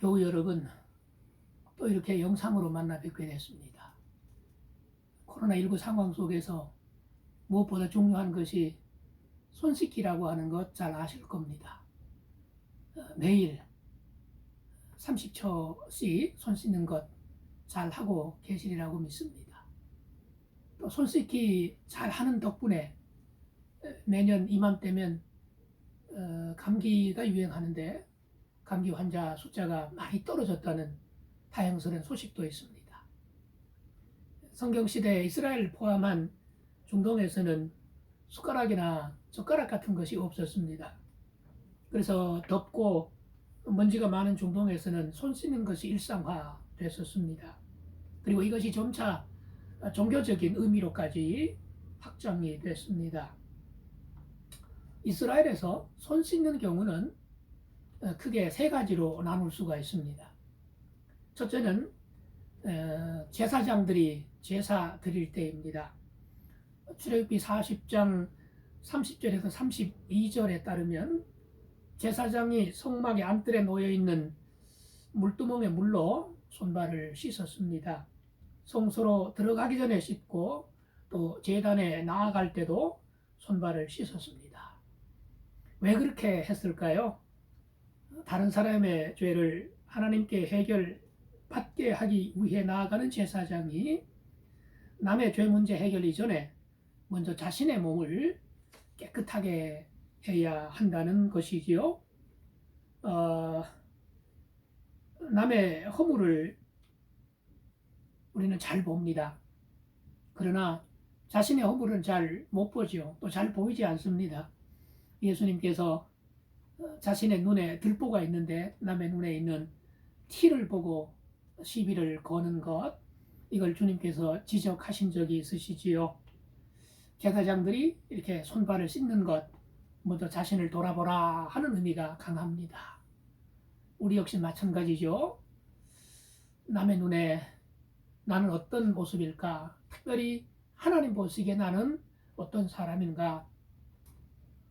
교우 여러분, 또 이렇게 영상으로 만나 뵙게 됐습니다. 코로나19 상황 속에서 무엇보다 중요한 것이 손 씻기라고 하는 것 잘 아실 겁니다. 매일 30초씩 손 씻는 것 잘 하고 계시리라고 믿습니다. 또 손 씻기 잘 하는 덕분에 매년 이맘때면 감기가 유행하는데 감기 환자 숫자가 많이 떨어졌다는 다행스러운 소식도 있습니다. 성경시대 이스라엘 포함한 중동에서는 숟가락이나 젓가락 같은 것이 없었습니다. 그래서 덥고 먼지가 많은 중동에서는 손 씻는 것이 일상화됐었습니다. 그리고 이것이 점차 종교적인 의미로까지 확장이 됐습니다. 이스라엘에서 손 씻는 경우는 크게 세 가지로 나눌 수가 있습니다. 첫째는 제사장들이 제사 드릴 때입니다. 출애굽기 40장 30절에서 32절에 따르면 제사장이 성막의 안뜰에 놓여있는 물두멍의 물로 손발을 씻었습니다. 성소로 들어가기 전에 씻고 또 제단에 나아갈 때도 손발을 씻었습니다. 왜 그렇게 했을까요? 다른 사람의 죄를 하나님께 해결받게 하기 위해 나아가는 제사장이 남의 죄 문제 해결 이전에 먼저 자신의 몸을 깨끗하게 해야 한다는 것이지요. 남의 허물을 우리는 잘 봅니다. 그러나 자신의 허물은 잘 못 보죠. 또 잘 보이지 않습니다. 예수님께서 자신의 눈에 들보가 있는데 남의 눈에 있는 티를 보고 시비를 거는 것, 이걸 주님께서 지적하신 적이 있으시지요. 제사장들이 이렇게 손발을 씻는 것, 먼저 자신을 돌아보라 하는 의미가 강합니다. 우리 역시 마찬가지죠. 남의 눈에 나는 어떤 모습일까? 특별히 하나님 보시기에 나는 어떤 사람인가?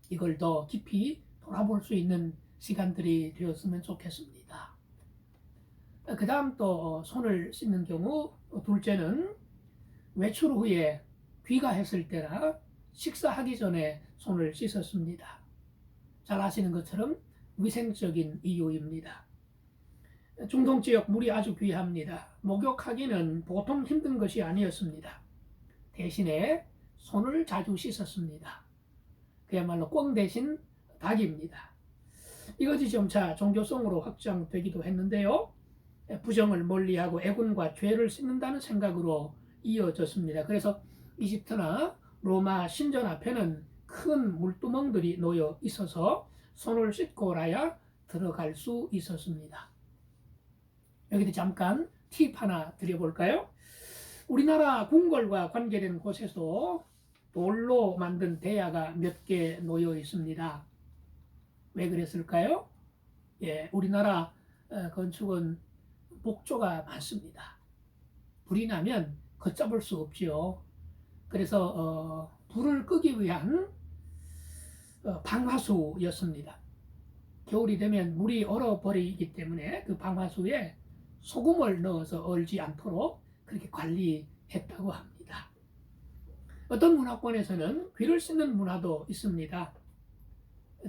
이걸 더 깊이 돌아볼 수 있는 시간들이 되었으면 좋겠습니다. 그 다음 또 손을 씻는 경우, 둘째는 외출 후에 귀가했을 때나 식사하기 전에 손을 씻었습니다. 잘 아시는 것처럼 위생적인 이유입니다. 중동 지역 물이 아주 귀합니다. 목욕하기는 보통 힘든 것이 아니었습니다. 대신에 손을 자주 씻었습니다. 그야말로 꽝 대신 닭입니다. 이것이 점차 종교성으로 확장되기도 했는데요. 부정을 멀리하고 애군과 죄를 씻는다는 생각으로 이어졌습니다. 그래서 이집트나 로마 신전 앞에는 큰 물두멍들이 놓여 있어서 손을 씻고 나야 들어갈 수 있었습니다. 여기도 잠깐 팁 하나 드려볼까요? 우리나라 궁궐과 관계된 곳에서 돌로 만든 대야가 몇 개 놓여 있습니다. 왜 그랬을까요? 우리나라 건축은 목조가 많습니다. 불이 나면 걷잡을 수 없지요. 그래서 불을 끄기 위한 방화수였습니다. 겨울이 되면 물이 얼어버리기 때문에 그 방화수에 소금을 넣어서 얼지 않도록 그렇게 관리했다고 합니다. 어떤 문화권에서는 귀를 씻는 문화도 있습니다.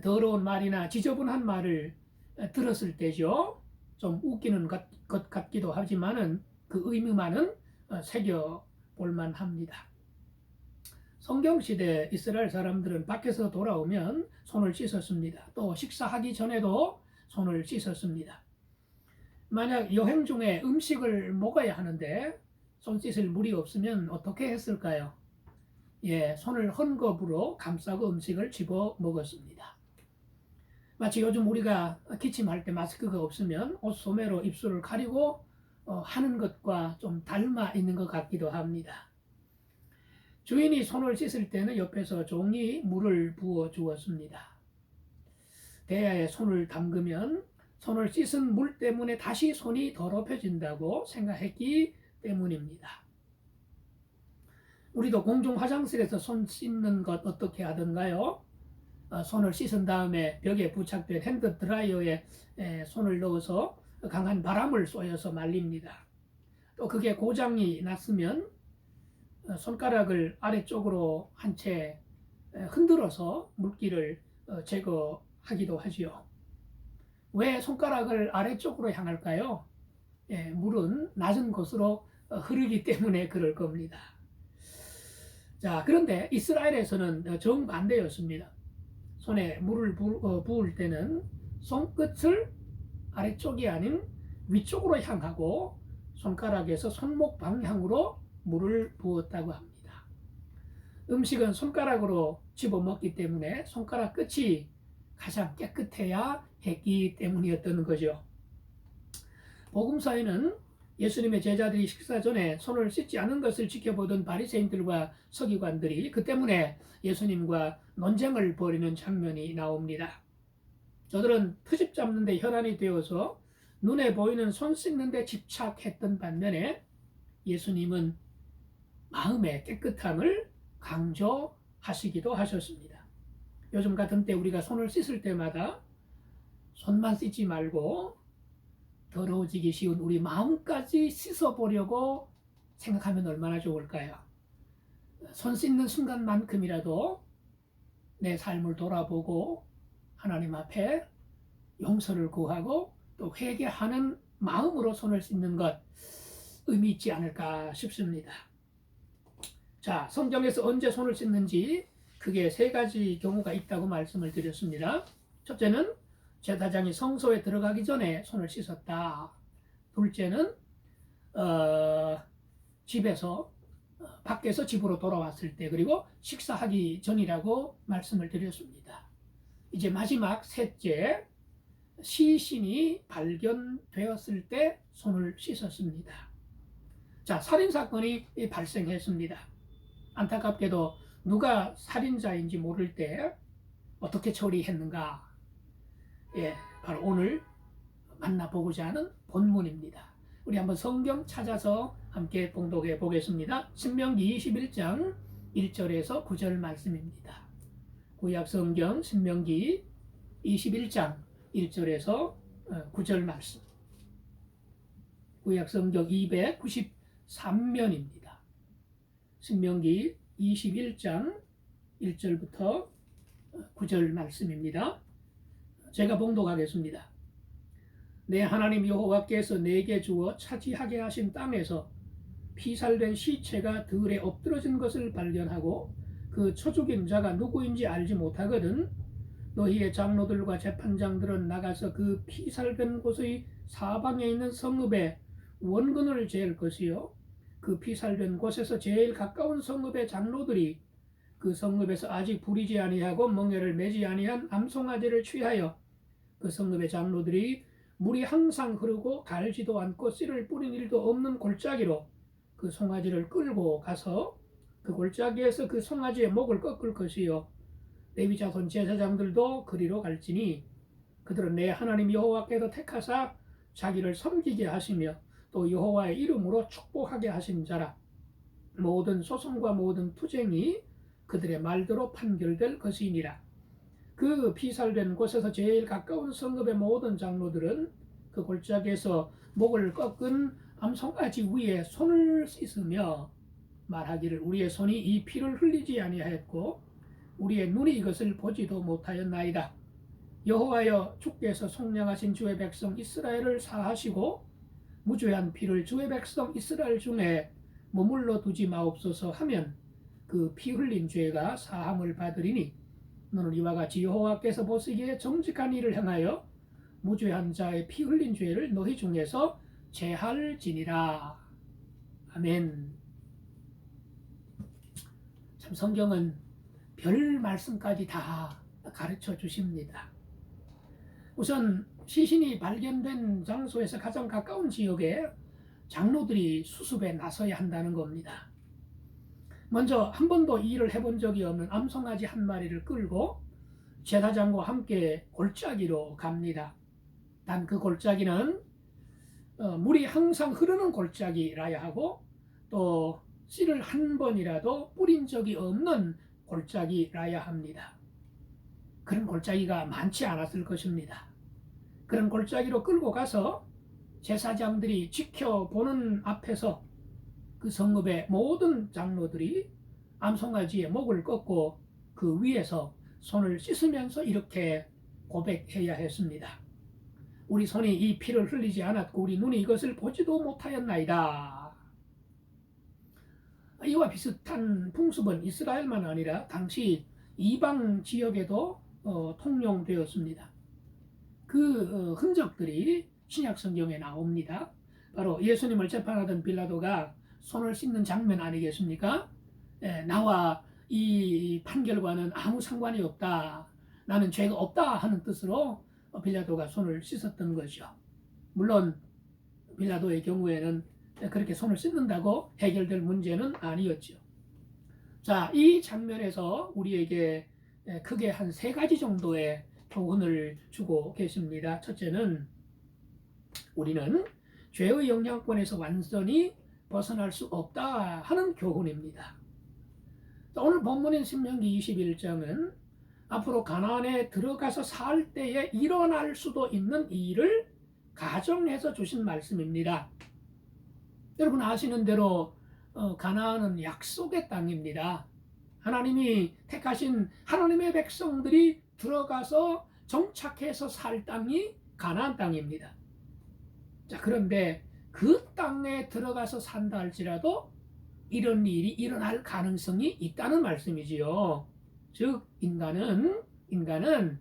더러운 말이나 지저분한 말을 들었을 때죠. 좀 웃기는 것 같기도 하지만은 그 의미만은 새겨볼만 합니다. 성경시대 이스라엘 사람들은 밖에서 돌아오면 손을 씻었습니다. 또 식사하기 전에도 손을 씻었습니다. 만약 여행 중에 음식을 먹어야 하는데 손 씻을 물이 없으면 어떻게 했을까요? 손을 헝겊으로 감싸고 음식을 집어 먹었습니다. 마치 요즘 우리가 기침할 때 마스크가 없으면 옷소매로 입술을 가리고 하는 것과 좀 닮아 있는 것 같기도 합니다. 주인이 손을 씻을 때는 옆에서 종이 물을 부어 주었습니다. 대야에 손을 담그면 손을 씻은 물 때문에 다시 손이 더럽혀진다고 생각했기 때문입니다. 우리도 공중 화장실에서 손 씻는 것 어떻게 하던가요? 손을 씻은 다음에 벽에 부착된 핸드 드라이어에 손을 넣어서 강한 바람을 쏘여서 말립니다. 또 그게 고장이 났으면 손가락을 아래쪽으로 한 채 흔들어서 물기를 제거하기도 하지요. 왜 손가락을 아래쪽으로 향할까요? 물은 낮은 곳으로 흐르기 때문에 그럴 겁니다. 자, 그런데 이스라엘에서는 정반대였습니다. 손에 물을 부을 때는 손끝을 아래쪽이 아닌 위쪽으로 향하고 손가락에서 손목 방향으로 물을 부었다고 합니다. 음식은 손가락으로 집어먹기 때문에 손가락 끝이 가장 깨끗해야 했기 때문이었던 거죠. 복음서에는 예수님의 제자들이 식사 전에 손을 씻지 않은 것을 지켜보던 바리새인들과 서기관들이 그 때문에 예수님과 논쟁을 벌이는 장면이 나옵니다. 저들은 트집 잡는 데 혈안이 되어서 눈에 보이는 손 씻는 데 집착했던 반면에 예수님은 마음의 깨끗함을 강조하시기도 하셨습니다. 요즘 같은 때 우리가 손을 씻을 때마다 손만 씻지 말고 더러워지기 쉬운 우리 마음까지 씻어보려고 생각하면 얼마나 좋을까요? 손 씻는 순간만큼이라도 내 삶을 돌아보고 하나님 앞에 용서를 구하고 또 회개하는 마음으로 손을 씻는 것 의미 있지 않을까 싶습니다. 자, 성경에서 언제 손을 씻는지 크게 세 가지 경우가 있다고 말씀을 드렸습니다. 첫째는 제사장이 성소에 들어가기 전에 손을 씻었다. 둘째는 집에서 밖에서 집으로 돌아왔을 때, 그리고 식사하기 전이라고 말씀을 드렸습니다. 이제 마지막 셋째, 시신이 발견되었을 때 손을 씻었습니다. 자, 살인사건이 발생했습니다. 안타깝게도 누가 살인자인지 모를 때 어떻게 처리했는가? 바로 오늘 만나보고자 하는 본문입니다. 우리 한번 성경 찾아서 함께 봉독해 보겠습니다. 신명기 21장 1절에서 9절 말씀입니다. 구약 성경 신명기 21장 1절에서 9절 말씀. 구약 성경 293면입니다. 신명기 21장 1절부터 9절 말씀입니다. 제가 봉독하겠습니다. 내 하나님 여호와께서 내게 주어 차지하게 하신 땅에서 피살된 시체가 들에 엎드러진 것을 발견하고 그 처죽인 자가 누구인지 알지 못하거든 너희의 장로들과 재판장들은 나가서 그 피살된 곳의 사방에 있는 성읍에 원근을 재을 것이요 그 피살된 곳에서 제일 가까운 성읍의 장로들이 그 성읍에서 아직 부리지 아니하고 멍에를 매지 아니한 암송아지를 취하여 그 성읍의 장로들이 물이 항상 흐르고 갈지도 않고 씨를 뿌린 일도 없는 골짜기로 그 송아지를 끌고 가서 그 골짜기에서 그 송아지의 목을 꺾을 것이요 레위 자손 제사장들도 그리로 갈지니 그들은 내 하나님 여호와께서 택하사 자기를 섬기게 하시며 또 여호와의 이름으로 축복하게 하신 자라. 모든 소송과 모든 투쟁이 그들의 말대로 판결될 것이니라. 그 피살된 곳에서 제일 가까운 성읍의 모든 장로들은 그 골짜기에서 목을 꺾은 암송아지 위에 손을 씻으며 말하기를 우리의 손이 이 피를 흘리지 아니하였고 우리의 눈이 이것을 보지도 못하였나이다. 여호와여 주께서 속량하신 주의 백성 이스라엘을 사하시고 무죄한 피를 주의 백성 이스라엘 중에 머물러 두지 마옵소서 하면 그 피 흘린 죄가 사함을 받으리니 너는 이와 같이 여호와께서 보시기에 정직한 일을 행하여 무죄한 자의 피 흘린 죄를 너희 중에서 제할지니라. 아멘. 참 성경은 별 말씀까지 다 가르쳐 주십니다. 우선 시신이 발견된 장소에서 가장 가까운 지역에 장로들이 수습에 나서야 한다는 겁니다. 먼저 한 번도 이 일을 해본 적이 없는 암송아지 한 마리를 끌고 제사장과 함께 골짜기로 갑니다. 단 그 골짜기는 물이 항상 흐르는 골짜기라야 하고 또 씨를 한 번이라도 뿌린 적이 없는 골짜기라야 합니다. 그런 골짜기가 많지 않았을 것입니다. 그런 골짜기로 끌고 가서 제사장들이 지켜보는 앞에서 그 성읍의 모든 장로들이 암송아지의 목을 꺾고 그 위에서 손을 씻으면서 이렇게 고백해야 했습니다. 우리 손이 이 피를 흘리지 않았고 우리 눈이 이것을 보지도 못하였나이다. 이와 비슷한 풍습은 이스라엘만 아니라 당시 이방 지역에도 통용되었습니다. 그 흔적들이 신약 성경에 나옵니다. 바로 예수님을 재판하던 빌라도가 손을 씻는 장면 아니겠습니까? 나와 이 판결과는 아무 상관이 없다. 나는 죄가 없다 하는 뜻으로 빌라도가 손을 씻었던 거죠. 물론 빌라도의 경우에는 그렇게 손을 씻는다고 해결될 문제는 아니었죠. 자, 이 장면에서 우리에게 크게 한 3가지 정도의 교훈을 주고 계십니다. 첫째는 우리는 죄의 영향권에서 완전히 벗어날 수 없다 하는 교훈입니다. 오늘 본문인 신명기 21장은 앞으로 가나안에 들어가서 살 때에 일어날 수도 있는 일을 가정해서 주신 말씀입니다. 여러분 아시는 대로 가나안은 약속의 땅입니다. 하나님이 택하신 하나님의 백성들이 들어가서 정착해서 살 땅이 가나안 땅입니다. 자, 그런데 그 땅에 들어가서 산다 할지라도 이런 일이 일어날 가능성이 있다는 말씀이지요. 즉 인간은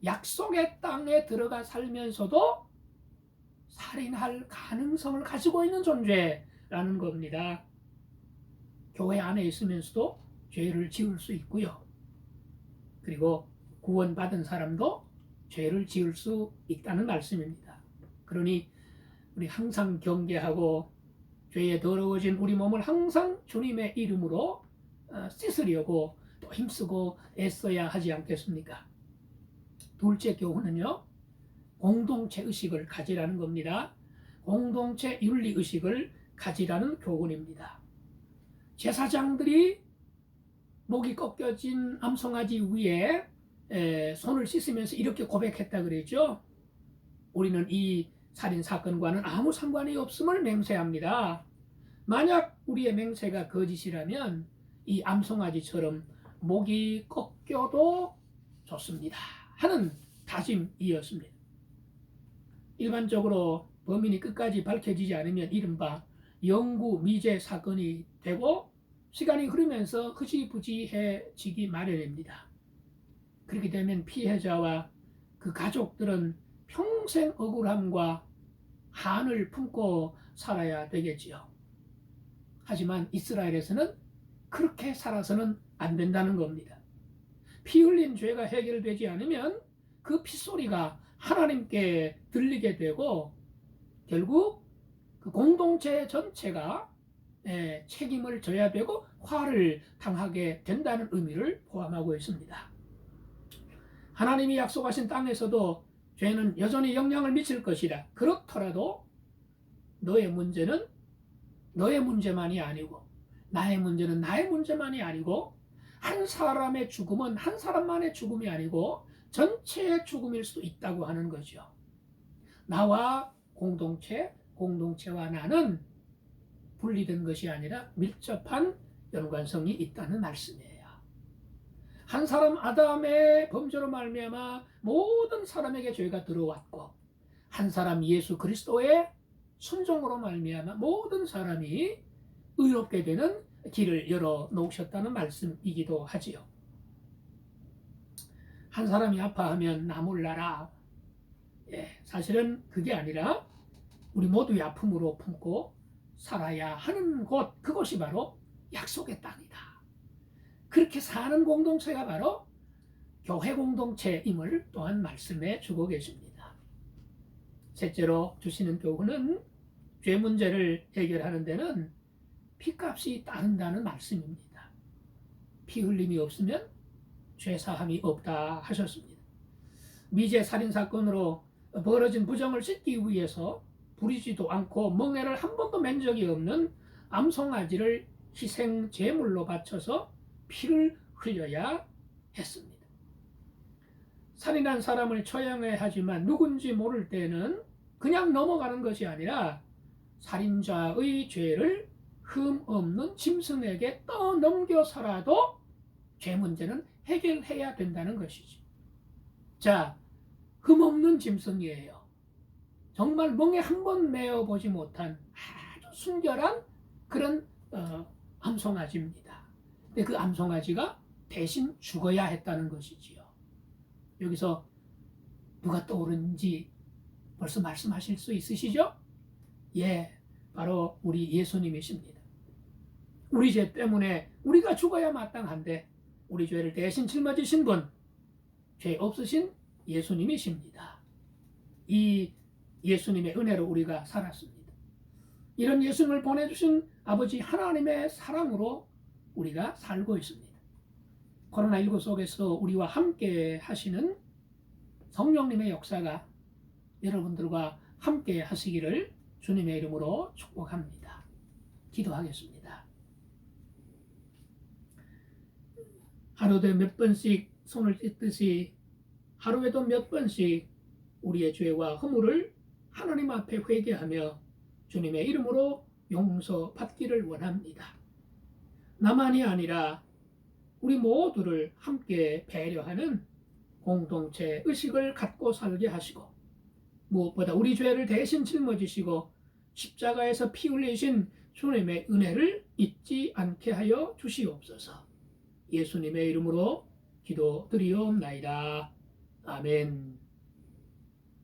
약속의 땅에 들어가 살면서도 살인할 가능성을 가지고 있는 존재라는 겁니다. 교회 안에 있으면서도 죄를 지을 수 있고요. 그리고 구원받은 사람도 죄를 지을 수 있다는 말씀입니다. 그러니 우리 항상 경계하고 죄에 더러워진 우리 몸을 항상 주님의 이름으로 씻으려고 또 힘쓰고 애써야 하지 않겠습니까? 둘째 교훈은요, 공동체 의식을 가지라는 겁니다. 공동체 윤리 의식을 가지라는 교훈입니다. 제사장들이 목이 꺾여진 암송아지 위에 손을 씻으면서 이렇게 고백했다 그랬죠. 우리는 이 살인 사건과는 아무 상관이 없음을 맹세합니다. 만약 우리의 맹세가 거짓이라면 이 암송아지처럼 목이 꺾여도 좋습니다 하는 다짐이었습니다. 일반적으로 범인이 끝까지 밝혀지지 않으면 이른바 영구 미제 사건이 되고 시간이 흐르면서 흐지부지해지기 마련입니다. 그렇게 되면 피해자와 그 가족들은 평생 억울함과 한을 품고 살아야 되겠지요. 하지만 이스라엘에서는 그렇게 살아서는 안 된다는 겁니다. 피 흘린 죄가 해결되지 않으면 그 핏소리가 하나님께 들리게 되고 결국 그 공동체 전체가 책임을 져야 되고 화를 당하게 된다는 의미를 포함하고 있습니다. 하나님이 약속하신 땅에서도 죄는 여전히 영향을 미칠 것이라. 그렇더라도 너의 문제는 너의 문제만이 아니고 나의 문제는 나의 문제만이 아니고 한 사람의 죽음은 한 사람만의 죽음이 아니고 전체의 죽음일 수도 있다고 하는 거죠. 나와 공동체와 나는 분리된 것이 아니라 밀접한 연관성이 있다는 말씀이에요. 한 사람 아담의 범죄로 말미암아 모든 사람에게 죄가 들어왔고 한 사람 예수 그리스도의 순종으로 말미암아 모든 사람이 의롭게 되는 길을 열어 놓으셨다는 말씀이기도 하지요. 한 사람이 아파하면 나 몰라라. 사실은 그게 아니라 우리 모두의 아픔으로 품고 살아야 하는 곳, 그것이 바로 약속의 땅이다. 그렇게 사는 공동체가 바로 교회 공동체임을 또한 말씀해 주고 계십니다. 셋째로 주시는 교훈은 죄 문제를 해결하는 데는 피값이 따른다는 말씀입니다. 피 흘림이 없으면 죄사함이 없다 하셨습니다. 미제 살인사건으로 벌어진 부정을 씻기 위해서 부리지도 않고 멍에를 한 번도 맨 적이 없는 암송아지를 희생 제물로 바쳐서 피를 흘려야 했습니다. 살인한 사람을 처형해야 하지만 누군지 모를 때는 그냥 넘어가는 것이 아니라 살인자의 죄를 흠 없는 짐승에게 떠넘겨서라도 죄 문제는 해결해야 된다는 것이지. 자, 흠 없는 짐승이에요. 정말 멍에 한 번 메어보지 못한 아주 순결한 그런 암송아지입니다. 근데 그 암송아지가 대신 죽어야 했다는 것이지요. 여기서 누가 떠오르는지 벌써 말씀하실 수 있으시죠? 예, 바로 우리 예수님이십니다. 우리 죄 때문에 우리가 죽어야 마땅한데 우리 죄를 대신 짊어지신 분, 죄 없으신 예수님이십니다. 이 예수님의 은혜로 우리가 살았습니다. 이런 예수님을 보내주신 아버지 하나님의 사랑으로 우리가 살고 있습니다. 코로나19 속에서 우리와 함께 하시는 성령님의 역사가 여러분들과 함께 하시기를 주님의 이름으로 축복합니다. 기도하겠습니다. 하루도 몇 번씩 손을 씻듯이 하루에도 몇 번씩 우리의 죄와 허물을 하나님 앞에 회개하며 주님의 이름으로 용서받기를 원합니다. 나만이 아니라 우리 모두를 함께 배려하는 공동체 의식을 갖고 살게 하시고 무엇보다 우리 죄를 대신 짊어지시고 십자가에서 피 흘리신 주님의 은혜를 잊지 않게 하여 주시옵소서. 예수님의 이름으로 기도드리옵나이다. 아멘.